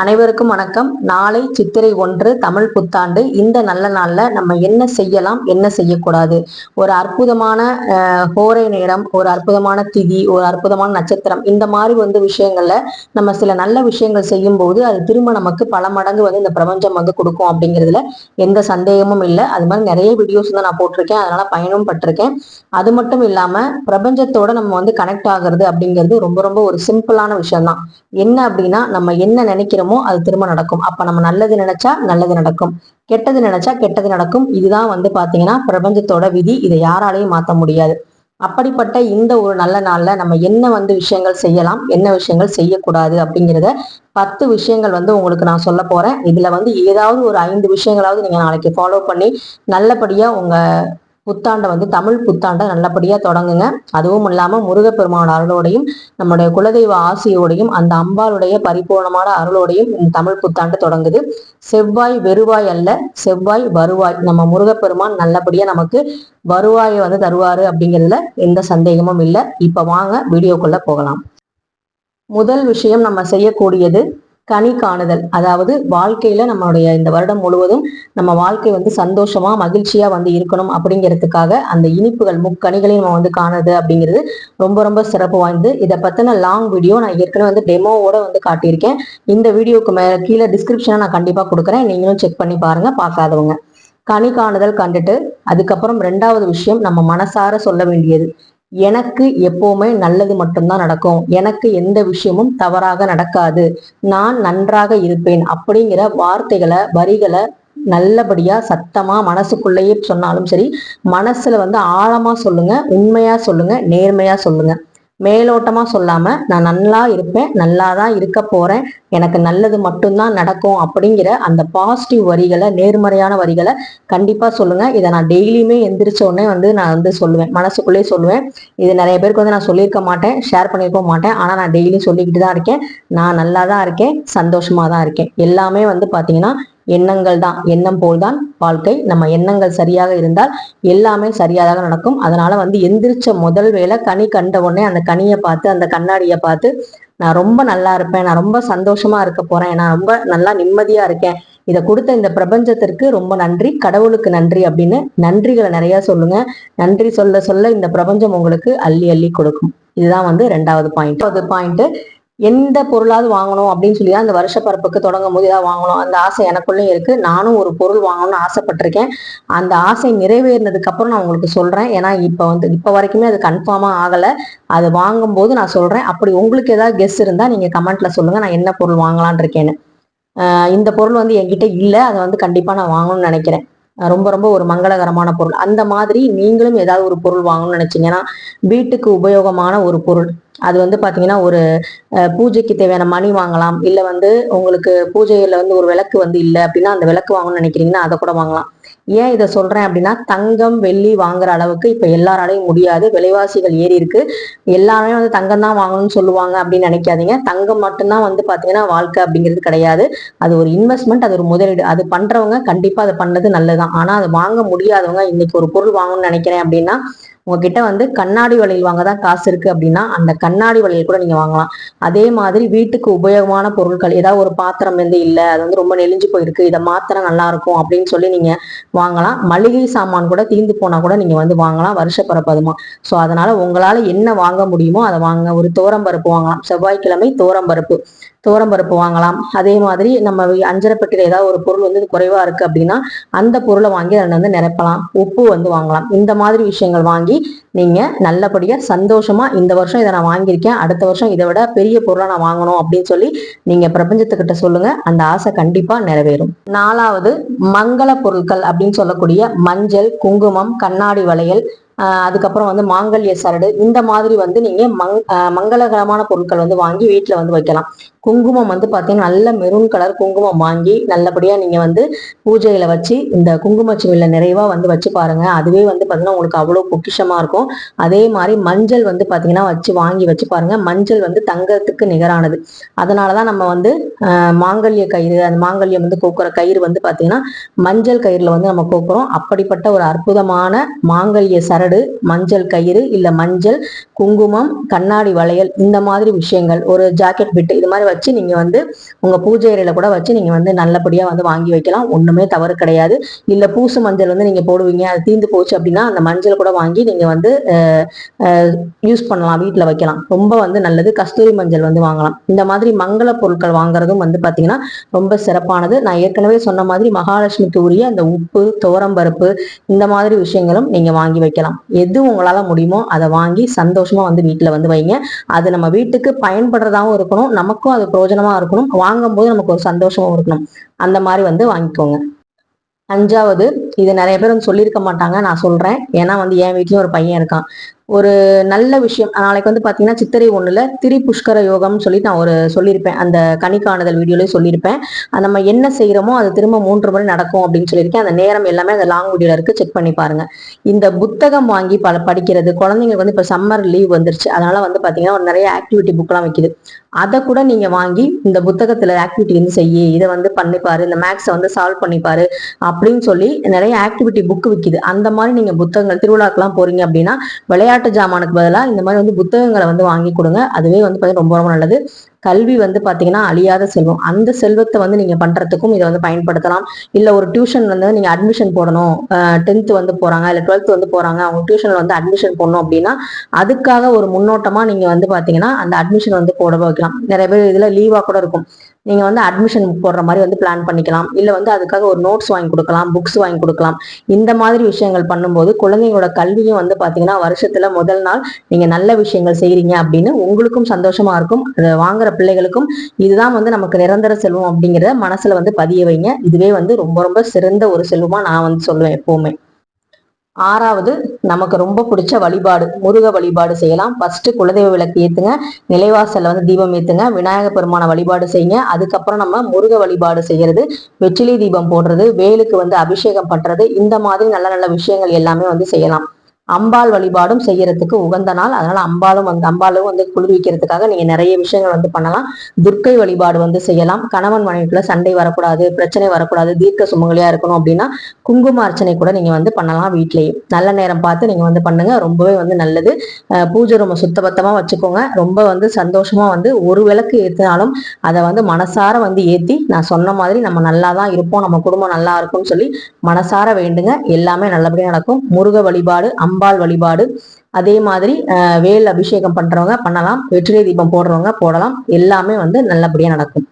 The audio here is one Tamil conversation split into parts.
அனைவருக்கும் வணக்கம். நாளை சித்திரை 1 தமிழ் புத்தாண்டு. இந்த நல்ல நாள்ல நம்ம என்ன செய்யலாம், என்ன செய்யக்கூடாது, ஒரு அற்புதமான ஹோரை நேரம், ஒரு அற்புதமான திதி, ஒரு அற்புதமான நட்சத்திரம், இந்த மாதிரி விஷயங்கள்ல நம்ம சில நல்ல விஷயங்கள் செய்யும் போது அது திரும்ப நமக்கு பல மடங்கு இந்த பிரபஞ்சம் கொடுக்கும் அப்படிங்கிறதுல எந்த சந்தேகமும் இல்லை. அது மாதிரி நிறைய வீடியோஸ் தான் நான் போட்டிருக்கேன், அதனால பயனும் பட்டிருக்கேன். அது மட்டும் இல்லாம பிரபஞ்சத்தோட நம்ம கனெக்ட் ஆகுறது அப்படிங்கிறது ரொம்ப ரொம்ப ஒரு சிம்பிளான விஷயம் தான். என்ன அப்படின்னா, நம்ம என்ன நினைக்கிறோமோ அது திரும்ப நடக்கும். அப்ப நம்ம நல்லது நினைச்சா நல்லது நடக்கும், கெட்டது நினைச்சா கெட்டது நடக்கும். இதுதான் பாத்தீங்கன்னா பிரபஞ்சத்தோட விதி. இதை யாராலையும் மாத்த முடியாது. அப்படிப்பட்ட இந்த ஒரு நல்ல நாள்ல நம்ம என்ன விஷயங்கள் செய்யலாம், என்ன விஷயங்கள் செய்யக்கூடாது அப்படிங்கிறத 10 விஷயங்கள் உங்களுக்கு நான் சொல்ல போறேன். இதுல ஏதாவது ஒரு 5 விஷயங்களாவது நீங்க நாளைக்கு ஃபாலோ பண்ணி நல்லபடியா உங்க புத்தாண்டை தமிழ் புத்தாண்டை நல்லபடியா தொடங்குங்க. அதுவும் இல்லாம முருகப்பெருமானோட அருளோடையும் நம்முடைய குலதெய்வ ஆசையோடையும் அந்த அம்பாளுடைய பரிபூர்ணமான அருளோடையும் இந்த தமிழ் புத்தாண்டு தொடங்குது. செவ்வாய் வெறுவாய் அல்ல, செவ்வாய் வருவாய். நம்ம முருகப்பெருமான் நல்லபடியா நமக்கு வருவாயை தருவாரு அப்படிங்கிறதுல எந்த சந்தேகமும் இல்லை. இப்ப வாங்க வீடியோக்குள்ள போகலாம். முதல் விஷயம் நம்ம செய்யக்கூடியது கனி காணுதல். அதாவது வாழ்க்கையில நம்மளுடைய இந்த வருடம் முழுவதும் நம்ம வாழ்க்கை சந்தோஷமா மகிழ்ச்சியா இருக்கணும் அப்படிங்கிறதுக்காக அந்த இனிப்புகள் முக்கனிகளையும் நம்ம காணுது அப்படிங்கிறது ரொம்ப ரொம்ப சிறப்பு வாய்ந்து. இதை பத்தின லாங் வீடியோ நான் ஏற்கனவே டெமோவோட காட்டியிருக்கேன். இந்த வீடியோக்கு மேல கீழே டிஸ்கிரிப்ஷனை நான் கண்டிப்பா கொடுக்குறேன், நீங்களும் செக் பண்ணி பாருங்க பார்க்காதவங்க. கனி காணுதல் கண்டுட்டு அதுக்கப்புறம் 2வது விஷயம் நம்ம மனசார சொல்ல வேண்டியது, எனக்கு எப்பவுமே நல்லது மட்டும்தான் நடக்கும், எனக்கு எந்த விஷயமும் தவறாக நடக்காது, நான் நன்றாக இருப்பேன் அப்படிங்கிற வார்த்தைகளை வரிகளை நல்லபடியா சத்தமா மனசுக்குள்ளேயே சொன்னாலும் சரி, மனசுல ஆழமா சொல்லுங்க, உண்மையா சொல்லுங்க, நேர்மையா சொல்லுங்க. மேலோட்டமா சொல்லாம நான் நல்லா இருப்பேன், நல்லாதான் இருக்க போறேன், எனக்கு நல்லது மட்டும்தான் நடக்கும் அப்படிங்கிற அந்த பாசிட்டிவ் வரிகளை, நேர்மறையான வரிகளை கண்டிப்பா சொல்லுங்க. இதை நான் டெய்லியுமே எந்திரிச்ச உடனே நான் சொல்லுவேன், மனசுக்குள்ளேயே சொல்லுவேன். இது நிறைய பேருக்கு நான் சொல்லியிருக்க மாட்டேன், ஷேர் பண்ணியிருக்க மாட்டேன். ஆனா நான் டெய்லியும் சொல்லிக்கிட்டு தான் இருக்கேன். நான் நல்லா தான் இருக்கேன், சந்தோஷமா தான் இருக்கேன். எல்லாமே பாத்தீங்கன்னா எண்ணங்கள் தான். எண்ணம் போல்தான் வாழ்க்கை. நம்ம எண்ணங்கள் சரியாக இருந்தால் எல்லாமே சரியாக நடக்கும். அதனால எந்திரிச்ச முதல் வேளை கனி கண்ட உடனே அந்த கனியை பார்த்து, அந்த கண்ணாடியை பார்த்து, நான் ரொம்ப நல்லா இருப்பேன், நான் ரொம்ப சந்தோஷமா இருக்க போறேன், நான் ரொம்ப நல்லா நிம்மதியா இருக்கேன், இதை கொடுத்த இந்த பிரபஞ்சத்திற்கு ரொம்ப நன்றி, கடவுளுக்கு நன்றி அப்படின்னு நன்றிகளை நிறைய சொல்லுங்க. நன்றி சொல்ல சொல்ல இந்த பிரபஞ்சம் உங்களுக்கு அள்ளி அள்ளி கொடுக்கும். இதுதான் 2வது பாயிண்ட். எந்த பொருளாவது வாங்கணும் அப்படின்னு சொல்லி தான் இந்த வருஷ பரப்புக்கு தொடங்கும் போது ஏதாவது வாங்கணும் அந்த ஆசை எனக்குள்ளேயும் இருக்கு. நானும் ஒரு பொருள் வாங்கணும்னு ஆசைப்பட்டிருக்கேன். அந்த ஆசை நிறைவேறினதுக்கு அப்புறம் நான் உங்களுக்கு சொல்றேன். ஏன்னா இப்ப வரைக்குமே அது கன்ஃபார்மா ஆகல. அது வாங்கும் போது நான் சொல்றேன். அப்படி உங்களுக்கு ஏதாவது கெஸ் இருந்தா நீங்க கமெண்ட்ல சொல்லுங்க, நான் என்ன பொருள் வாங்கலான் இருக்கேன்னு. இந்த பொருள் என்கிட்ட இல்லை, அதை கண்டிப்பா நான் வாங்கணும்னு நினைக்கிறேன். ரொம்ப ரொம்ப ஒரு மங்களகரமான பொருள். அந்த மாதிரி நீங்களும் ஏதாவது ஒரு பொருள் வாங்கணும்னு நினைச்சீங்கன்னா, வீட்டுக்கு உபயோகமான ஒரு பொருள், அது பாத்தீங்கன்னா ஒரு பூஜைக்கு தேவையான மணி வாங்கலாம். இல்ல உங்களுக்கு பூஜையில ஒரு விளக்கு இல்லை அப்படின்னா அந்த விளக்கு வாங்கணும்னு நினைக்கிறீங்கன்னா அதை கூட வாங்கலாம். ஏன் இதை சொல்றேன் அப்படின்னா, தங்கம் வெள்ளி வாங்குற அளவுக்கு இப்ப எல்லாராலையும் முடியாது, விலைவாசிகள் ஏறி இருக்கு. எல்லாருமே தங்கம் தான் வாங்கணும்னு சொல்லுவாங்க அப்படின்னு நினைக்காதீங்க. தங்கம் மட்டும்தான் பாத்தீங்கன்னா வாழ்க்கை அப்படிங்கிறது கிடையாது. அது ஒரு இன்வெஸ்ட்மெண்ட், அது ஒரு முதலீடு. அது பண்றவங்க கண்டிப்பா அதை பண்ணது நல்லதுதான். ஆனா அதை வாங்க முடியாதவங்க, இன்னைக்கு ஒரு பொருள் வாங்கணும்னு நினைக்கிறேன் அப்படின்னா, உங்ககிட்ட கண்ணாடி வளையல் வாங்க தான் காசு இருக்கு அப்படின்னா அந்த கண்ணாடி வளையல் கூட நீங்க வாங்கலாம். அதே மாதிரி வீட்டுக்கு உபயோகமான பொருட்கள், ஏதாவது ஒரு பாத்திரம் இல்லை, அது ரொம்ப நெளிஞ்சு போயிருக்கு, இதை மாத்திரம் நல்லா இருக்கும் அப்படின்னு சொல்லி நீங்க வாங்கலாம். மளிகை சாமான் கூட தீர்ந்து போனா கூட நீங்க வாங்கலாம், வருஷ பரப்பதுமா. ஸோ அதனால உங்களால என்ன வாங்க முடியுமோ அதை வாங்க. ஒரு தோரம்பருப்பு வாங்கலாம், செவ்வாய்க்கிழமை தோரம்பருப்பு வாங்கலாம். அதே மாதிரி நம்ம அஞ்சரை பெட்டியில ஏதாவது ஒரு பொருள் குறைவா இருக்கு அப்படின்னா அந்த பொருளை வாங்கி அதை நிரப்பலாம். உப்பு வாங்கலாம். இந்த மாதிரி விஷயங்கள் வாங்கி நீங்க நல்லபடியா சந்தோஷமா இந்த வருஷம் இதை நான் வாங்கியிருக்கேன், அடுத்த வருஷம் இதை விட பெரிய பொருளை நான் வாங்கணும் அப்படின்னு சொல்லி நீங்க பிரபஞ்சத்துக்கிட்ட சொல்லுங்க. அந்த ஆசை கண்டிப்பா நிறைவேறும். 4வது மங்கள பொருட்கள் அப்படின்னு சொல்லக்கூடிய மஞ்சள், குங்குமம், கண்ணாடி வளையல், அதுக்கப்புறம் மாங்கல்ய சரடு, இந்த மாதிரி நீங்க மங்களகரமான பொருட்கள் வாங்கி வீட்டுல வைக்கலாம். குங்குமம் பாத்தீங்கன்னா நல்ல மெரூன் கலர் குங்குமம் வாங்கி நல்லபடியா நீங்க பூஜையில வச்சு இந்த குங்குமச்சிமில நிறைவா வச்சு பாருங்க. அதுவே பாத்தீங்கன்னா உங்களுக்கு அவ்வளவு பொக்கிஷமா இருக்கும். அதே மாதிரி மஞ்சள் பாத்தீங்கன்னா வாங்கி வச்சு பாருங்க. மஞ்சள் தங்கத்துக்கு நிகரானது. அதனாலதான் நம்ம மாங்கல்ய கயிறு, அந்த மாங்கல்யம் கோக்குற கயிறு பாத்தீங்கன்னா மஞ்சள் கயிறுல நம்ம கோக்குறோம். அப்படிப்பட்ட ஒரு அற்புதமான மாங்கல்ய சரடு, மஞ்சள் கயிறு, இல்ல மஞ்சள், குங்குமம், கண்ணாடி வளையல், இந்த மாதிரி விஷயங்கள், ஒரு ஜாக்கெட் பிட், இது மாதிரி வச்சு நீங்க வந்து உங்க பூஜை அறையில கூட வச்சு நீங்க வந்து நல்லபடியா வந்து வாங்கி வைக்கலாம். ஒண்ணுமே தவறு கிடையாது. இல்ல பூசு மஞ்சள் வந்து நீங்க போடுவீங்க, அது தீந்து போச்சு அப்படின்னா அந்த மஞ்சள் கூட வாங்கி நீங்க வந்து யூஸ் பண்ணலாம், வீட்டுல வைக்கலாம். ரொம்ப வந்து நல்லது. கஸ்தூரி மஞ்சள் வந்து வாங்கலாம். இந்த மாதிரி மங்கள பொருட்கள் வாங்குறதும் வந்து பாத்தீங்கன்னா ரொம்ப சிறப்பானது. நான் ஏற்கனவே சொன்ன மாதிரி மகாலட்சுமிக்கு உரிய அந்த உப்பு, துவரம்பருப்பு, இந்த மாதிரி விஷயங்களும் நீங்க வாங்கி வைக்கலாம். எது உங்களால முடியுமோ அதை வாங்கி சந்தோஷமா வந்து வீட்டுல வந்து வைங்க. அது நம்ம வீட்டுக்கு பயன்படுறதாவும் இருக்கணும், நமக்கும் அது பிரயோஜனமா இருக்கணும், வாங்கும் போது நமக்கு ஒரு சந்தோஷமும் இருக்கணும். அந்த மாதிரி வந்து வாங்கிக்கோங்க. அஞ்சாவது, இது நிறைய பேர் வந்து சொல்லியிருக்க மாட்டாங்க, நான் சொல்றேன். ஏன்னா வந்து என் வீட்லயும் ஒரு பையன் இருக்கான். ஒரு நல்ல விஷயம், நாளைக்கு வந்து பாத்தீங்கன்னா சித்திரை 1ல திரி புஷ்கர யோகம்னு சொல்லி நான் ஒரு சொல்லியிருப்பேன், அந்த கனி காணுதல் வீடியோலயும் சொல்லியிருப்பேன். நம்ம என்ன செய்யறோமோ அது திரும்ப 3 முறை நடக்கும் அப்படின்னு சொல்லியிருக்கேன். அந்த நேரம் எல்லாமே அந்த லாங் வீடியோல இருக்கு, செக் பண்ணி பாருங்க. இந்த புத்தகம் வாங்கி படிக்கிறது, குழந்தைங்களுக்கு வந்து இப்ப சம்மர் லீவ் வந்துருச்சு, அதனால வந்து பாத்தீங்கன்னா ஒரு நிறைய ஆக்டிவிட்டி புக் எல்லாம் வைக்குது. அதை கூட நீங்க வாங்கி இந்த புத்தகத்துல ஆக்டிவிட்டி வந்து செய்யி, இதை வந்து பண்ணிப்பாரு, இந்த மேக்ஸை வந்து சால்வ் பண்ணிப்பாரு அப்படின்னு சொல்லி நிறைய ஆக்டிவிட்டி புக் விற்கிது. அந்த மாதிரி நீங்க புத்தகங்கள், திருவிழாக்கெல்லாம் போறீங்க அப்படின்னா விளையாட்டு ஜாமானுக்கு பதிலாக இந்த மாதிரி வந்து புத்தகங்களை வந்து வாங்கி கொடுங்க. அதுவே வந்து பாத்தீங்கன்னா ரொம்ப ரொம்ப நல்லது. கல்வி வந்து பாத்தீங்கன்னா அழியாத செல்வம். அந்த செல்வத்தை வந்து நீங்க பண்றதுக்கும் இதை வந்து பயன்படுத்தலாம். இல்ல ஒரு டியூஷன் வந்து நீங்க அட்மிஷன் போடணும், 10th வந்து போறாங்க இல்ல 12th வந்து போறாங்க, அவங்க டியூஷன்ல வந்து அட்மிஷன் போடணும் அப்படின்னா அதுக்காக ஒரு முன்னோட்டமா நீங்க வந்து பாத்தீங்கன்னா அந்த அட்மிஷன் வந்து போட வைக்கலாம். நிறைய பேர் இதுல லீவா கூட இருக்கும், நீங்க வந்து அட்மிஷன் போடுற மாதிரி வந்து பிளான் பண்ணிக்கலாம். இல்ல வந்து அதுக்காக ஒரு நோட்ஸ் வாங்கி கொடுக்கலாம், புக்ஸ் வாங்கி கொடுக்கலாம். இந்த மாதிரி விஷயங்கள் பண்ணும்போது குழந்தைங்களோட கல்வியும் வந்து பாத்தீங்கன்னா வருஷத்துல முதல் நாள் நீங்க நல்ல விஷயங்கள் செய்யறீங்க அப்படின்னு உங்களுக்கும் சந்தோஷமா இருக்கும். அதை வாங்குற பிள்ளைகளுக்கும் இதுதான் வந்து நமக்கு நிரந்தர செல்வம் அப்படிங்கிறத மனசுல வந்து பதிய வைங்க. இதுவே வந்து ரொம்ப ரொம்ப சிறந்த ஒரு செல்வமா நான் வந்து சொல்லுவேன் எப்பவுமே. ஆறாவது, நமக்கு ரொம்ப பிடிச்ச வழிபாடு, முருக வழிபாடு செய்யலாம். ஃபர்ஸ்ட் குலதெய்வ விளக்கு ஏத்துங்க, நிலைவாசல்ல வந்து தீபம் ஏத்துங்க, விநாயக பெருமான வழிபாடு செய்யுங்க. அதுக்கப்புறம் நம்ம முருக வழிபாடு செய்யறது, வெற்றிலை தீபம் போடுறது, வேலுக்கு வந்து அபிஷேகம் பண்றது, இந்த மாதிரி நல்ல நல்ல விஷயங்கள் எல்லாமே வந்து செய்யலாம். அம்பாள் வழிபாடும் செய்யறதுக்கு உகந்த நாள், அதனால அம்பாலும் வந்து குளிர்விக்கிறதுக்காக நீங்க நிறைய விஷயங்கள் வந்து பண்ணலாம். துர்க்கை வழிபாடு வந்து செய்யலாம். கணவன் மனைவிக்குள்ள சண்டை வரக்கூடாது, பிரச்சனை வரக்கூடாது, தீர்க்க சுமங்கலியா இருக்கணும் அப்படின்னா குங்கும அர்ச்சனை கூட நீங்க வந்து பண்ணலாம் வீட்லயே. நல்ல நேரம் பார்த்து நீங்க வந்து பண்ணுங்க, ரொம்பவே வந்து நல்லது. பூஜை ரொம்ப சுத்தபத்தமா வச்சுக்கோங்க. ரொம்ப வந்து சந்தோஷமா வந்து ஒரு விளக்கு ஏத்தினாலும் அதை வந்து மனசார வந்து ஏத்தி, நான் சொன்ன மாதிரி நம்ம நல்லாதான் இருப்போம், நம்ம குடும்பம் நல்லா இருக்கும்னு சொல்லி மனசார வேண்டுங்க. எல்லாமே நல்லபடியா நடக்கும். முருக வழிபாடு, அம்பாள் வழிபாடு, அதே மாதிரி வேல் அபிஷேகம் பண்றவங்க பண்ணலாம், வெற்றிலை தீபம் போடுறவங்க போடலாம். எல்லாமே வந்து நல்லபடியா நடக்கும்.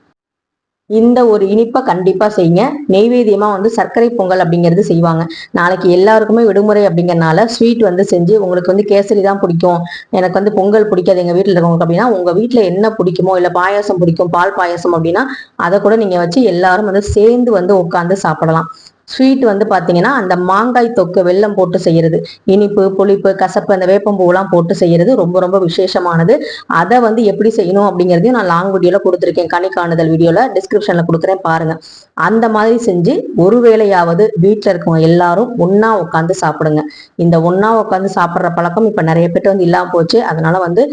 இந்த ஒரு இனிப்பை கண்டிப்பா செய்யுங்க. நெய்வேத்தியமா வந்து சர்க்கரை பொங்கல் அப்படிங்கிறது செய்வாங்க. நாளைக்கு எல்லாருக்குமே விடுமுறை அப்படிங்கறனால ஸ்வீட் வந்து செஞ்சு, உங்களுக்கு வந்து கேசரி தான் பிடிக்கும், எனக்கு வந்து பொங்கல் பிடிக்காது எங்க வீட்டுல இருக்கவங்களுக்கு அப்படின்னா, உங்க வீட்டுல என்ன பிடிக்குமோ, இல்ல பாயாசம் பிடிக்கும், பால் பாயாசம் அப்படின்னா அதை கூட நீங்க வச்சு எல்லாரும் வந்து சேர்ந்து வந்து உட்காந்து சாப்பிடலாம். ஸ்வீட் வந்து பாத்தீங்கன்னா அந்த மாங்காய் தொக்கு வெல்லம் போட்டு செய்யறது, இனிப்பு புளிப்பு கசப்பு அந்த வேப்பம்பூலாம் போட்டு செய்யறது ரொம்ப ரொம்ப விசேஷமானது. அதை வந்து எப்படி செய்யணும் அப்படிங்கறதையும் நான் லாங் வீடியோல கொடுத்துருக்கேன், கனி காணுதல் வீடியோல டிஸ்கிரிப்ஷன்ல கொடுக்குறேன் பாருங்க. அந்த மாதிரி செஞ்சு ஒரு வேளையாவது வீட்டுல இருக்கவங்க எல்லாரும் ஒன்னா உட்காந்து சாப்பிடுங்க. இந்த ஒன்னா உட்காந்து சாப்பிடுற பழக்கம் இப்ப நிறைய பேர் வந்து இல்லாம போச்சு. அதனால வந்து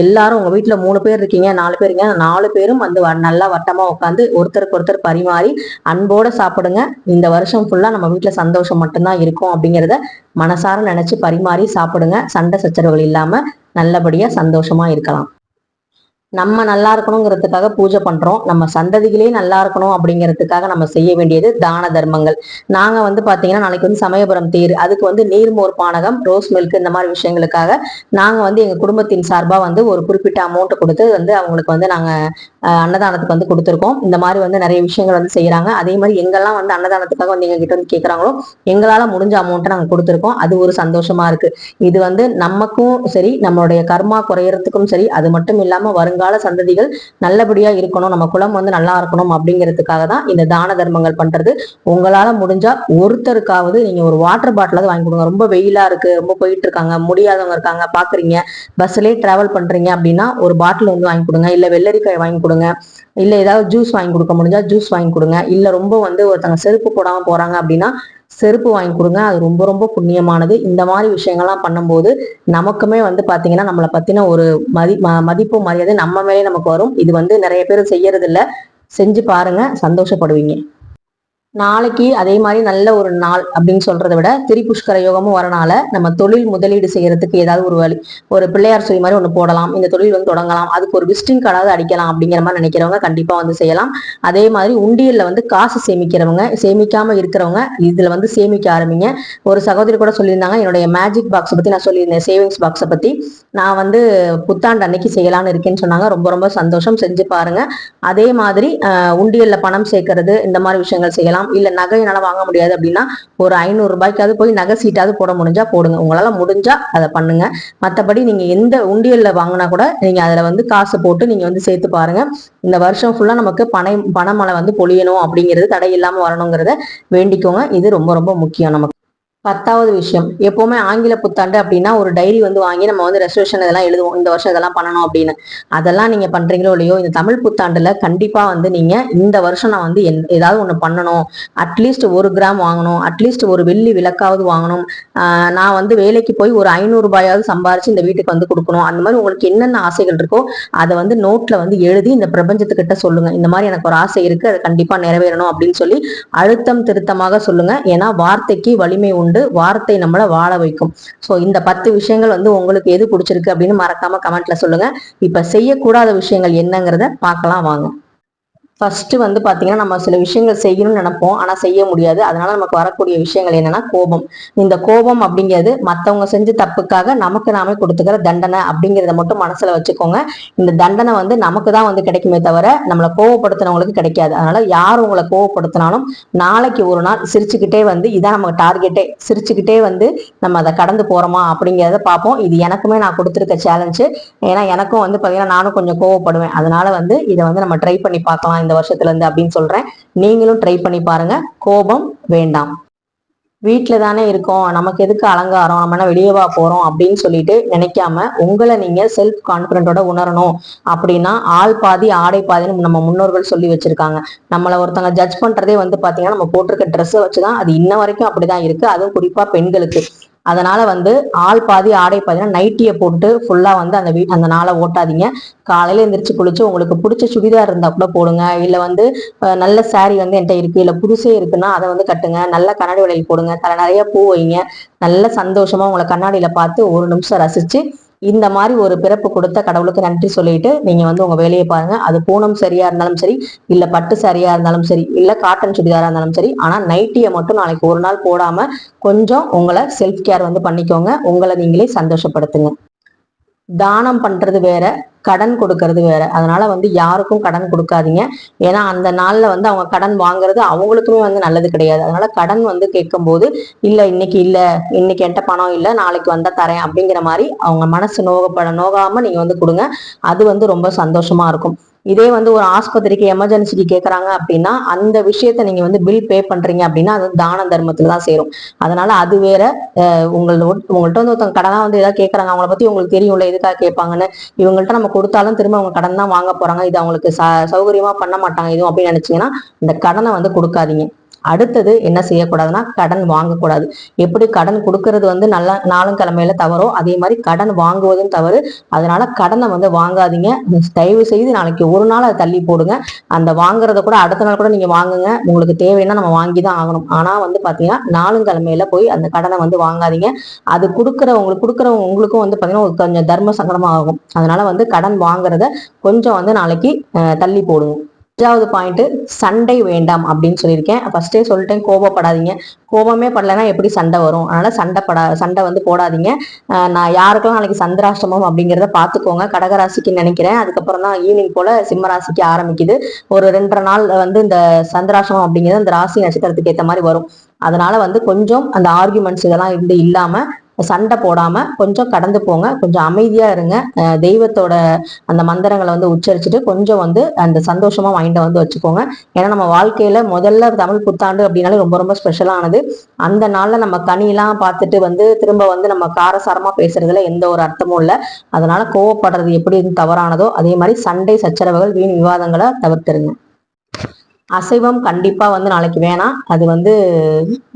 எல்லாரும் உங்க வீட்டுல 3 பேர் இருக்கீங்க, 4 பேர் இருக்கீங்க, 4 பேரும் வந்து நல்லா வட்டமா உட்காந்து ஒருத்தருக்கு ஒருத்தர் பரிமாறி அன்போட சாப்பிடுங்க. இந்த வருஷம் ஃபுல்லா நம்ம வீட்டுல சந்தோஷம் மட்டும்தான் இருக்கும் அப்படிங்கிறத மனசார நினைச்சு பரிமாறி சாப்பிடுங்க. சண்டை சச்சரவுகள் இல்லாம நல்லபடியா சந்தோஷமா இருக்கலாம். நம்ம நல்லா இருக்கணுங்கிறதுக்காக பூஜை பண்றோம், நம்ம சந்ததிகளே நல்லா இருக்கணும் அப்படிங்கிறதுக்காக நம்ம செய்ய வேண்டியது தான தர்மங்கள். நாங்க வந்து பாத்தீங்கன்னா நாளைக்கு வந்து சமயபுரம் தேர், அதுக்கு வந்து நீர்மோர் பானகம், ரோஸ் மில்க், இந்த மாதிரி விஷயங்களுக்காக நாங்க வந்து எங்க குடும்பத்தின் சார்பா வந்து ஒரு குறிப்பிட்ட அமௌண்ட் கொடுத்து வந்து அவங்களுக்கு வந்து நாங்க அன்னதானத்துக்கு வந்து கொடுத்துருக்கோம். இந்த மாதிரி வந்து நிறைய விஷயங்கள் வந்து செய்யறாங்க. அதே மாதிரி எங்கெல்லாம் வந்து அன்னதானத்துக்காக வந்து எங்க கிட்ட வந்து கேட்கறாங்களோ எங்களால முடிஞ்ச அமௌண்ட்டை நாங்க கொடுத்துருக்கோம். அது ஒரு சந்தோஷமா இருக்கு. இது வந்து நமக்கும் சரி, நம்மளுடைய கர்மா குறையறதுக்கும் சரி, அது மட்டும் இல்லாம வருங்கால சந்ததிகள் நல்லபடியா இருக்கணும், நம்ம குலம் வந்து நல்லா இருக்கணும் அப்படிங்கிறதுக்காக தான் இந்த தான தர்மங்கள் பண்றது. உங்களால முடிஞ்சா ஒருத்தருக்காவது நீங்க ஒரு வாட்டர் பாட்டிலாவது வாங்கி கொடுங்க. ரொம்ப வெயிலா இருக்கு, ரொம்ப போயிட்டு இருக்காங்க, முடியாதவங்க இருக்காங்க, பாக்குறீங்க, பஸ்லயே டிராவல் பண்றீங்க அப்படின்னா ஒரு பாட்டில் வந்து வாங்கி கொடுங்க. இல்ல வெள்ளரிக்காய் வாங்கி கொடுங்க, இல்ல ஏதாவது ஜூஸ் வாங்கி கொடுக்க முடிஞ்சா ஜூஸ் வாங்கி கொடுங்க. இல்ல ரொம்ப வந்து ஒருத்தங்க செருப்பு போடாம போறாங்க அப்படின்னா செருப்பு வாங்கி கொடுங்க. அது ரொம்ப ரொம்ப புண்ணியமானது. இந்த மாதிரி விஷயங்கள்லாம் பண்ணும்போது நமக்குமே வந்து பாத்தீங்கன்னா நம்மளை பத்தின ஒரு மதிப்பு மரியாதை நம்ம மேலே நமக்கு வரும். இது வந்து நிறைய பேர் செய்யறது இல்ல, செஞ்சு பாருங்க, சந்தோஷப்படுவீங்க. நாளைக்கு அதே மாதிரி நல்ல ஒரு நாள் அப்படின்னு சொல்றதை விட திரிபுஷ்கர யோகமும் வரனால நம்ம தொழில் முதலீடு செய்யறதுக்கு ஏதாவது ஒரு வழி, ஒரு பிள்ளையார் சொல்லி மாதிரி ஒன்று போடலாம், இந்த தொழில் வந்து தொடங்கலாம், அதுக்கு ஒரு விசிட்டிங் கார்டாவது அடிக்கலாம் அப்படிங்கிற மாதிரி நினைக்கிறவங்க கண்டிப்பா வந்து செய்யலாம். அதே மாதிரி உண்டியல்ல வந்து காசு சேமிக்கிறவங்க, சேமிக்காம இருக்கிறவங்க இதுல வந்து சேமிக்க ஆரம்பிங்க. ஒரு சகோதரி கூட சொல்லியிருந்தாங்க, என்னுடைய மேஜிக் பாக்ஸை பத்தி நான் சொல்லியிருந்தேன், சேவிங்ஸ் பாக்ஸை பத்தி நான் வந்து புத்தாண்டு அன்னைக்கு செய்யலாம்னு இருக்கேன்னு சொன்னாங்க. ரொம்ப ரொம்ப சந்தோஷம், செஞ்சு பாருங்க. அதே மாதிரி உண்டியல்ல பணம் சேர்க்கறது இந்த மாதிரி விஷயங்கள் செய்யலாம். இல்ல நகை என்னால வாங்க முடியாது அப்படின்னா ஒரு 500 ரூபாய்க்காவது போய் நகை சீட்டாவது போட முடிஞ்சா போடுங்க, உங்களால முடிஞ்சா அதை பண்ணுங்க. மற்றபடி நீங்க எந்த உண்டியல்ல வாங்கினா கூட நீங்க அதுல வந்து காசு போட்டு நீங்க வந்து சேர்த்து பாருங்க. இந்த வருஷம் ஃபுல்லா நமக்கு பணமழை வந்து பொழியணும் அப்படிங்கிறது, தடை இல்லாம வரணுங்கிறத வேண்டிக்கோங்க. இது ரொம்ப ரொம்ப முக்கியம் நமக்கு. 10வது விஷயம், எப்பவுமே ஆங்கில புத்தாண்டு அப்படின்னா ஒரு டைரி வந்து வாங்கி நம்ம வந்து ரெசல்யூஷன் இதெல்லாம் எழுதுவோம், இந்த வருஷம் இதெல்லாம் பண்ணணும் அப்படின்னு. அதெல்லாம் நீங்க பண்றீங்களோ இல்லையோ, இந்த தமிழ் புத்தாண்டுல கண்டிப்பா வந்து நீங்க இந்த வருஷம் நான் வந்து ஏதாவது ஒண்ணு பண்ணணும், அட்லீஸ்ட் 1 கிராம் வாங்கணும், அட்லீஸ்ட் ஒரு வெள்ளி விளக்காவது வாங்கணும், நான் வந்து வேலைக்கு போய் ஒரு 500 ரூபாயாவது சம்பாரிச்சு இந்த வீட்டுக்கு வந்து கொடுக்கணும், அந்த மாதிரி உங்களுக்கு என்னென்ன ஆசைகள் இருக்கோ அதை வந்து நோட்ல வந்து எழுதி இந்த பிரபஞ்சத்துக்கிட்ட சொல்லுங்க. இந்த மாதிரி எனக்கு ஒரு ஆசை இருக்கு, அது கண்டிப்பா நிறைவேறணும் அப்படின்னு சொல்லி அழுத்தம் திருத்தமாக சொல்லுங்க. ஏன்னா வார்த்தைக்கு வலிமை உண்டு, வார்த்தை நம்மள வாழ வைக்கும். சோ இந்த 10 விஷயங்கள் வந்து உங்களுக்கு எது பிடிச்சிருக்கு அப்படின்னு மறக்காம கமெண்ட்ல சொல்லுங்க. இப்ப செய்யக்கூடாத விஷயங்கள் என்னங்கிறத பார்க்கலாம் வாங்க. ஃபர்ஸ்ட் வந்து பாத்தீங்கன்னா, நம்ம சில விஷயங்கள் செய்யணும்னு நினைப்போம், ஆனா செய்ய முடியாது. அதனால நமக்கு வரக்கூடிய விஷயங்கள் என்னன்னா கோபம். இந்த கோபம் அப்படிங்கிறது மத்தவங்க செஞ்ச தப்புக்காக நமக்கு நாமே கொடுத்துக்கிற தண்டனை அப்படிங்கிறத மட்டும் மனசுல வச்சுக்கோங்க. இந்த தண்டனை வந்து நமக்கு தான் வந்து கிடைக்குமே தவிர நம்மளை கோவப்படுத்தினவங்களுக்கு கிடைக்காது. அதனால யார் உங்களை கோவப்படுத்தினாலும் நாளைக்கு ஒரு நாள் சிரிச்சுக்கிட்டே வந்து, இதான் நமக்கு டார்கெட்டே, சிரிச்சுக்கிட்டே வந்து நம்ம அதை கடந்து போறோமா அப்படிங்கிறத பார்ப்போம். இது எனக்குமே நான் கொடுத்துருக்க சேலஞ்சு. ஏன்னா எனக்கும் வந்து பாத்தீங்கன்னா நானும் கொஞ்சம் கோவப்படுவேன். அதனால வந்து இதை வந்து நம்ம ட்ரை பண்ணி பார்க்கலாம் இந்த வருஷத்துல இருந்து அப்படின்னு சொல்றேன். நீங்களும் ட்ரை பண்ணி பாருங்க. கோபம் வேண்டாம். வீட்டுல தானே இருக்கோம், நமக்கு எதுக்கு அலங்காரம், நம்ம என்ன வெளியவா போறோம் அப்படின்னு சொல்லிட்டு நினைக்காம உங்களை நீங்க செல்ஃப் கான்பிடண்டோட உணரணும். அப்படின்னா ஆள் பாதி ஆடை பாதின்னு நம்ம முன்னோர்கள் சொல்லி வச்சிருக்காங்க. நம்மள ஒருத்தவங்க ஜட்ஜ் பண்றதே வந்து பாத்தீங்கன்னா நம்ம போட்டிருக்க ட்ரெஸ்ஸை வச்சுதான். அது இன்ன வரைக்கும் அப்படிதான் இருக்கு, அதுவும் குறிப்பா பெண்களுக்கு. அதனால வந்து ஆள் பாதி ஆடை பாதினா நைட்டியை போட்டு ஃபுல்லா வந்து அந்த நாளை ஓட்டாதீங்க. காலையில எந்திரிச்சு குளிச்சு உங்களுக்கு பிடிச்ச சுடிதார் இருந்தா கூட போடுங்க. இல்ல வந்து நல்ல சாரி வந்து என்கிட்ட இருக்கு, இல்ல புதுசே இருக்குன்னா அதை வந்து கட்டுங்க. நல்ல கண்ணாடி வளையல் போடுங்க, தலை நிறைய பூ வைங்க. நல்ல சந்தோஷமா உங்களை கண்ணாடியில பார்த்து ஒரு நிமிஷம் ரசிச்சு இந்த மாதிரி ஒரு பிறப்பு கொடுத்த கடவுளுக்கு நன்றி சொல்லிட்டு நீங்க வந்து உங்க வேலையை பாருங்க. அது பூனம் சரியா இருந்தாலும் சரி, இல்ல பட்டு சரியா இருந்தாலும் சரி, இல்ல காட்டன் சுடிதாரா இருந்தாலும் சரி. ஆனா நைட்டியை மட்டும் நாளைக்கு ஒரு நாள் போடாம கொஞ்சம் உங்களை செல்ஃப் கேர் வந்து பண்ணிக்கோங்க. உங்களை நீங்களே சந்தோஷப்படுத்துங்க. தானம் பண்றது வேற, கடன் கொடுக்கறது வேற. அதனால வந்து யாருக்கும் கடன் கொடுக்காதீங்க. ஏன்னா அந்த நாள்ல வந்து அவங்க கடன் வாங்குறது அவங்களுக்குமே வந்து நல்லது கிடையாது. அதனால கடன் வந்து கேட்கும் போது இல்ல இன்னைக்கு என்கிட்ட பணம் இல்ல, நாளைக்கு வந்தா தரேன் அப்படிங்கிற மாதிரி அவங்க மனசு நோகாம நீங்க வந்து கொடுங்க. அது வந்து ரொம்ப சந்தோஷமா இருக்கும். இதே வந்து ஒரு ஆஸ்பத்திரிக்கு எமர்ஜென்சிக்கு கேட்கறாங்க அப்படின்னா அந்த விஷயத்த நீங்க வந்து பில் பே பண்றீங்க அப்படின்னா அது தான தர்மத்துல தான் சேரும். அதனால அது வேற. உங்கள்ட்ட வந்து ஒருத்தவங்க கடனா வந்து ஏதாவது கேட்கறாங்க, அவங்கள பத்தி உங்களுக்கு தெரியும்ல எதுக்காக கேட்பாங்கன்னு. இவங்கள்ட்ட நம்ம கொடுத்தாலும் திரும்ப அவங்க கடன் தான் வாங்க போறாங்க, இது அவங்களுக்கு சௌகரியமா பண்ண மாட்டாங்க எதுவும் அப்படின்னு நினைச்சீங்கன்னா இந்த கடனை வந்து கொடுக்காதீங்க. அடுத்தது என்ன செய்யக்கூடாதுன்னா கடன் வாங்கக்கூடாது. எப்படி கடன் கொடுக்கறது வந்து நல்ல நாளும் கிழமையில தவறோ அதே மாதிரி கடன் வாங்குவதும் தவறு. அதனால கடனை வந்து வாங்காதீங்க. தயவு செய்து நாளைக்கு ஒரு நாள் அதை தள்ளி போடுங்க. அந்த வாங்குறத கூட அடுத்த நாள் கூட நீங்க வாங்குங்க, உங்களுக்கு தேவைன்னா நம்ம வாங்கிதான் ஆகணும். ஆனா வந்து பாத்தீங்கன்னா நாளும் கிழமையில போய் அந்த கடனை வந்து வாங்காதீங்க. அது கொடுக்குறவங்க உங்களுக்கும் வந்து பாத்தீங்கன்னா கொஞ்சம் தர்ம சங்கடமா ஆகும். அதனால வந்து கடன் வாங்குறத கொஞ்சம் வந்து நாளைக்கு தள்ளி போடுங்க. 5வது பாயிண்ட், சண்டை வேண்டாம் அப்படின்னு சொல்லியிருக்கேன். ஃபர்ஸ்டே சொல்லிட்டேன், கோபப்படாதீங்க. கோபமே படலைன்னா எப்படி சண்டை வரும்? அதனால சண்டை வந்து போடாதீங்க. நான் யாருக்கெல்லாம் நாளைக்கு சந்திராஷ்டமம் அப்படிங்கிறத பார்த்துக்கோங்க. கடகராசிக்குன்னு நினைக்கிறேன். அதுக்கப்புறம் தான் ஈவினிங் போல சிம்ம ராசிக்கு ஆரம்பிக்குது. ஒரு 2.5 நாள் வந்து இந்த சந்திராஷ்டமம் அப்படிங்கிறது அந்த ராசி நட்சத்திரத்துக்கு ஏற்ற மாதிரி வரும். அதனால வந்து கொஞ்சம் அந்த ஆர்குமெண்ட்ஸ் இதெல்லாம் இல்லாம சண்டை போடாம கொஞ்சம் கடந்து போங்க. கொஞ்சம் அமைதியா இருங்க. தெய்வத்தோட அந்த மந்திரங்களை வந்து உச்சரிச்சுட்டு கொஞ்சம் வந்து அந்த சந்தோஷமா மைண்டை வந்து வச்சுக்கோங்க. ஏன்னா நம்ம வாழ்க்கையில முதல்ல தமிழ் புத்தாண்டு அப்படின்னாலே ரொம்ப ரொம்ப ஸ்பெஷலானது. அந்த நாள்ல நம்ம கனியெல்லாம் பார்த்துட்டு வந்து திரும்ப வந்து நம்ம காரசாரமா பேசுறதுல எந்த ஒரு அர்த்தமும் இல்லை. அதனால கோவப்படுறது எப்படி தவறானதோ அதே மாதிரி சண்டை சச்சரவுகள் வீண் விவாதங்களை தவிர்த்துருங்க. அசைவம் கண்டிப்பா வந்து நாளைக்கு வேணாம். அது வந்து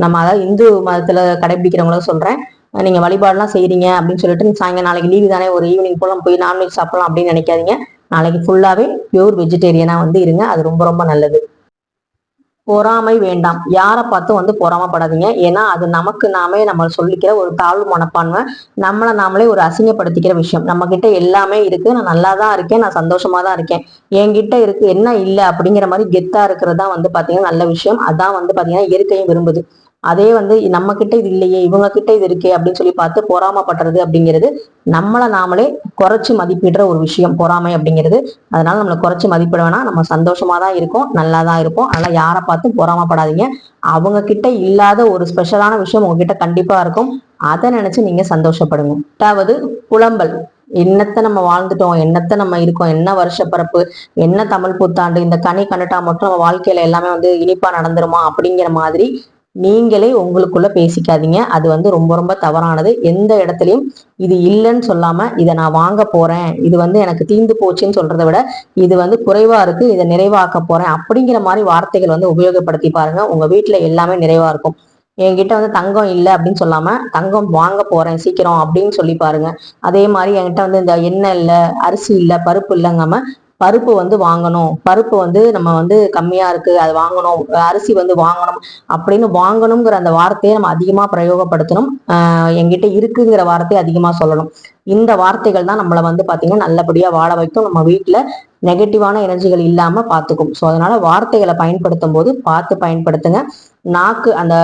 நம்ம அதாவது இந்து மதத்துல கடைபிடிக்கிறவங்கள சொல்றேன். நீங்க வழிபாடுலாம் செய்றீங்க அப்படின்னு சொல்லிட்டு சாயங்காலம் நாளைக்கு லீவு தானே ஒரு ஈவினிங் போல போய் நான்வெஜ் சாப்பிடலாம் அப்படின்னு நினைக்காதீங்க. நாளைக்கு ஃபுல்லாவே பியூர் வெஜிடேரியனா வந்து இருங்க. அது ரொம்ப ரொம்ப நல்லது. பொறாமை வேண்டாம். யாரை பார்த்தும் வந்து பொறாமப்படாதீங்க. ஏன்னா அது நமக்கு நாமே நம்ம சொல்லிக்கிற ஒரு தாழ்வு மனப்பான்மை, நம்மளை நாமளே ஒரு அசிங்கப்படுத்திக்கிற விஷயம். நம்ம கிட்ட எல்லாமே இருக்கு, நான் நல்லா தான் இருக்கேன், நான் சந்தோஷமா தான் இருக்கேன், என்கிட்ட இருக்கு என்ன இல்லை அப்படிங்கிற மாதிரி கெத்தா இருக்கிறது தான் வந்து பாத்தீங்கன்னா நல்ல விஷயம். அதான் வந்து பாத்தீங்கன்னா இயற்கையும் விரும்புது. அதே வந்து நம்ம கிட்ட இது இல்லையே, இவங்க கிட்ட இது இருக்கே அப்படின்னு சொல்லி பார்த்து பொறாமப்படுறது அப்படிங்கிறது நம்மளை நாமளே குறைச்சு மதிப்பிடுற ஒரு விஷயம் பொறாமை அப்படிங்கிறது. அதனால நம்மளை குறைச்சு மதிப்பிட வேணாம். நம்ம சந்தோஷமா தான் இருக்கோம், நல்லா தான் இருப்போம். அதனால யாரை பார்த்தும் பொறாமப்படாதீங்க. அவங்க கிட்ட இல்லாத ஒரு ஸ்பெஷலான விஷயம் உங்ககிட்ட கண்டிப்பா இருக்கும். அதை நினைச்சு நீங்க சந்தோஷப்படுங்க. அதாவது புலம்பல், என்னத்த நம்ம வாழ்ந்துட்டோம், என்னத்த நம்ம இருக்கோம், என்ன வருஷ பிறப்பு, என்ன தமிழ் புத்தாண்டு, இந்த கனி கண்டுட்டா மட்டும் நம்ம வாழ்க்கையில எல்லாமே வந்து இனிப்பா நடந்துருமா அப்படிங்கிற மாதிரி நீங்களே உங்களுக்குள்ள பேசிக்காதீங்க. அது வந்து ரொம்ப ரொம்ப தவறானது. எந்த இடத்துலயும் இது இல்லைன்னு சொல்லாம இதை நான் வாங்க போறேன், இது வந்து எனக்கு தீந்து போச்சுன்னு சொல்றதை விட இது வந்து குறைவா இருக்கு, இதை நிறைவாக்க போறேன் அப்படிங்கிற மாதிரி வார்த்தைகள் வந்து உபயோகப்படுத்தி பாருங்க. உங்க வீட்டுல எல்லாமே நிறைவா இருக்கும். என்கிட்ட வந்து தங்கம் இல்லை அப்படின்னு சொல்லாம தங்கம் வாங்க போறேன் சீக்கிரம் அப்படின்னு சொல்லி பாருங்க. அதே மாதிரி என்கிட்ட வந்து இந்த எண்ணெய் இல்லை, அரிசி இல்லை, பருப்பு இல்லைங்காம பருப்பு வந்து வாங்கணும், பருப்பு வந்து நம்ம வந்து கம்மியா இருக்கு அது வாங்கணும், அரிசி வந்து வாங்கணும் அப்படின்னு வாங்கணுங்கிற அந்த வார்த்தையை நம்ம அதிகமா பிரயோகப்படுத்தணும். என்கிட்ட இருக்குங்கிற வார்த்தையை அதிகமா சொல்லணும். இந்த வார்த்தைகள் தான் நம்மளை வந்து பாத்தீங்கன்னா நல்லபடியா வாழ வைக்கும், நம்ம வீட்டுல நெகட்டிவான எனர்ஜிகள் இல்லாம பாத்துக்கும். ஸோ அதனால வார்த்தைகளை பயன்படுத்தும் போது பார்த்து பயன்படுத்துங்க. நாக்கு அந்த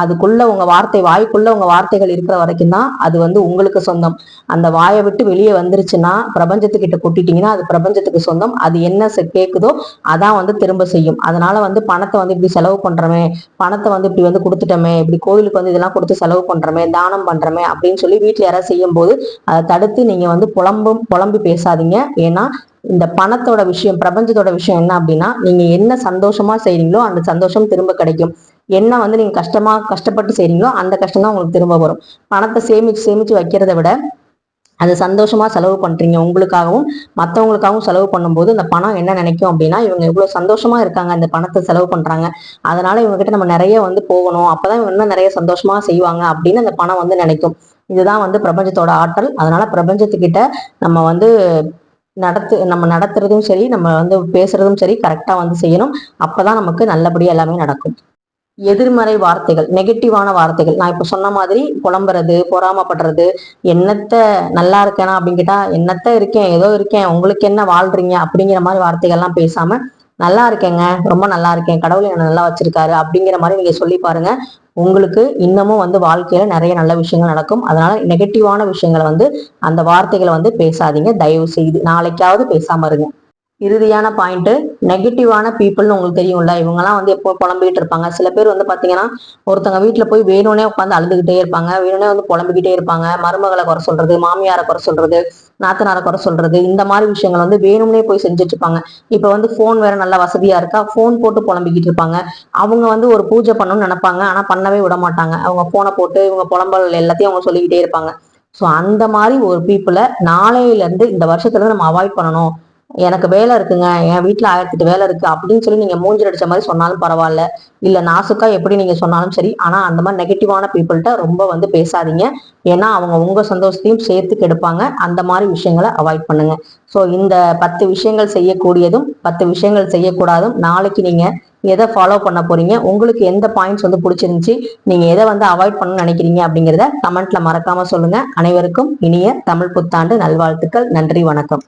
அதுக்குள்ள உங்க வார்த்தை வாய்க்குள்ள உங்க வார்த்தைகள் இருக்கிற வரைக்கும் தான் அது வந்து உங்களுக்கு சொந்தம். அந்த வாயை விட்டு வெளியே வந்துருச்சுன்னா பிரபஞ்சத்துக்கிட்ட கொட்டிட்டீங்கன்னா அது பிரபஞ்சத்துக்கு சொந்தம். அது என்ன கேக்குதோ அதான் வந்து திரும்ப செய்யும். அதனால வந்து பணத்தை வந்து இப்படி செலவு பண்றோமே, பணத்தை வந்து இப்படி வந்து கொடுத்துட்டோமே, இப்படி கோயிலுக்கு வந்து இதெல்லாம் கொடுத்து செலவு பண்றோமே, தானம் பண்றோமே அப்படின்னு சொல்லி வீட்டுல யாராவது செய்யும் போது அதை தடுத்து நீங்க வந்து புலம்பி பேசாதீங்க. ஏன்னா இந்த பணத்தோட விஷயம், பிரபஞ்சத்தோட விஷயம் என்ன அப்படின்னா, நீங்க என்ன சந்தோஷமா செய்றீங்களோ அந்த சந்தோஷம் திரும்ப கிடைக்கும். என்ன வந்து நீங்க கஷ்டப்பட்டு செய்றீங்களோ அந்த கஷ்டம் தான் உங்களுக்கு திரும்ப வரும். பணத்தை சேமிச்சு சேமிச்சு வைக்கிறத விட அது சந்தோஷமா செலவு பண்றீங்க, உங்களுக்காகவும் மற்றவங்களுக்காகவும் செலவு பண்ணும்போது அந்த பணம் என்ன நினைக்கும் அப்படின்னா, இவங்க இவ்வளவு சந்தோஷமா இருக்காங்க, அந்த பணத்தை செலவு பண்றாங்க, அதனால இவங்க கிட்ட நம்ம நிறைய வந்து போகணும், அப்பதான் இவங்க இன்னும் நிறைய சந்தோஷமா செய்வாங்க அப்படின்னு அந்த பணம் வந்து நினைக்கும். இதுதான் வந்து பிரபஞ்சத்தோட ஆற்றல். அதனால பிரபஞ்சத்துக்கிட்ட நம்ம வந்து நம்ம நடத்துறதும் சரி, நம்ம வந்து பேசுறதும் சரி கரெக்டா வந்து செய்யணும். அப்பதான் நமக்கு நல்லபடியா எல்லாமே நடக்கும். எதிர்மறை வார்த்தைகள், நெகட்டிவான வார்த்தைகள், நான் இப்ப சொன்ன மாதிரி புலம்புறது, பொறாமப்படுறது, என்னத்த நல்லா இருக்கேனா அப்படின்னு கேட்டா என்னத்த இருக்கேன், ஏதோ இருக்கேன், உங்களுக்கு என்ன வாழ்றீங்க அப்படிங்கிற மாதிரி வார்த்தைகள்லாம் பேசாம நல்லா இருக்கேங்க, ரொம்ப நல்லா இருக்கேன், கடவுள் என்ன நல்லா வச்சிருக்காரு அப்படிங்கிற மாதிரி நீங்க சொல்லி பாருங்க. உங்களுக்கு இன்னமும் வந்து வாழ்க்கையில நிறைய நல்ல விஷயங்கள் நடக்கும். அதனால நெகட்டிவான விஷயங்களை வந்து அந்த வார்த்தைகளை வந்து பேசாதீங்க தயவு செய்து. நாளைக்காவது பேசாம இருங்க. இறுதியான பாயிண்ட், நெகட்டிவான பீப்புள்னு உங்களுக்கு தெரியும்ல, இவங்கெல்லாம் வந்து எப்போ புலம்பிக்கிட்டு இருப்பாங்க. சில பேர் வந்து பாத்தீங்கன்னா ஒருத்தவங்க வீட்டுல போய் வேணும்னே உட்காந்து அழுதுகிட்டே இருப்பாங்க, வேணும்னே வந்து புலம்பிக்கிட்டே இருப்பாங்க. மருமகளை குறை சொல்றது, மாமியாரை குறை சொல்றது, நாத்தனாரை குறை சொல்றது, இந்த மாதிரி விஷயங்கள் வந்து வேணும்னே போய் செஞ்சுட்டு இருப்பாங்க. இப்ப வந்து போன் வேற நல்ல வசதியா இருக்கா, போன் போட்டு புலம்பிக்கிட்டு இருப்பாங்க. அவங்க வந்து ஒரு பூஜை பண்ணணும்னு நினைப்பாங்க, ஆனா பண்ணவே விட மாட்டாங்க. அவங்க போனை போட்டு இவங்க புலம்பல் எல்லாத்தையும் அவங்க சொல்லிக்கிட்டே இருப்பாங்க. ஸோ அந்த மாதிரி ஒரு பீப்புளை நாளையில இருந்து இந்த வருஷத்துல இருந்து நம்ம அவாய்ட் பண்ணணும். எனக்கு வேலை இருக்குங்க, என் வீட்டுல 1008 வேலை இருக்கு அப்படின்னு சொல்லி நீங்க மூஞ்சில் அடிச்ச மாதிரி சொன்னாலும் பரவாயில்ல, இல்ல நாசுக்கா எப்படி நீங்க சொன்னாலும் சரி, ஆனா அந்த மாதிரி நெகட்டிவான பீப்புள்கிட்ட ரொம்ப வந்து பேசாதீங்க. ஏன்னா அவங்க உங்க சந்தோஷத்தையும் சேர்த்து கெடுப்பாங்க. அந்த மாதிரி விஷயங்களை அவாய்ட் பண்ணுங்க. ஸோ இந்த 10 விஷயங்கள் செய்யக்கூடியதும் 10 விஷயங்கள் செய்யக்கூடாதும் நாளைக்கு நீங்க எதை ஃபாலோ பண்ண போறீங்க, உங்களுக்கு எந்த பாயிண்ட்ஸ் வந்து பிடிச்சிருந்துச்சு, நீங்க எதை வந்து அவாய்ட் பண்ணணும்னு நினைக்கிறீங்க அப்படிங்கிறத கமெண்ட்ல மறக்காம சொல்லுங்க. அனைவருக்கும் இனிய தமிழ் புத்தாண்டு நல்வாழ்த்துக்கள். நன்றி, வணக்கம்.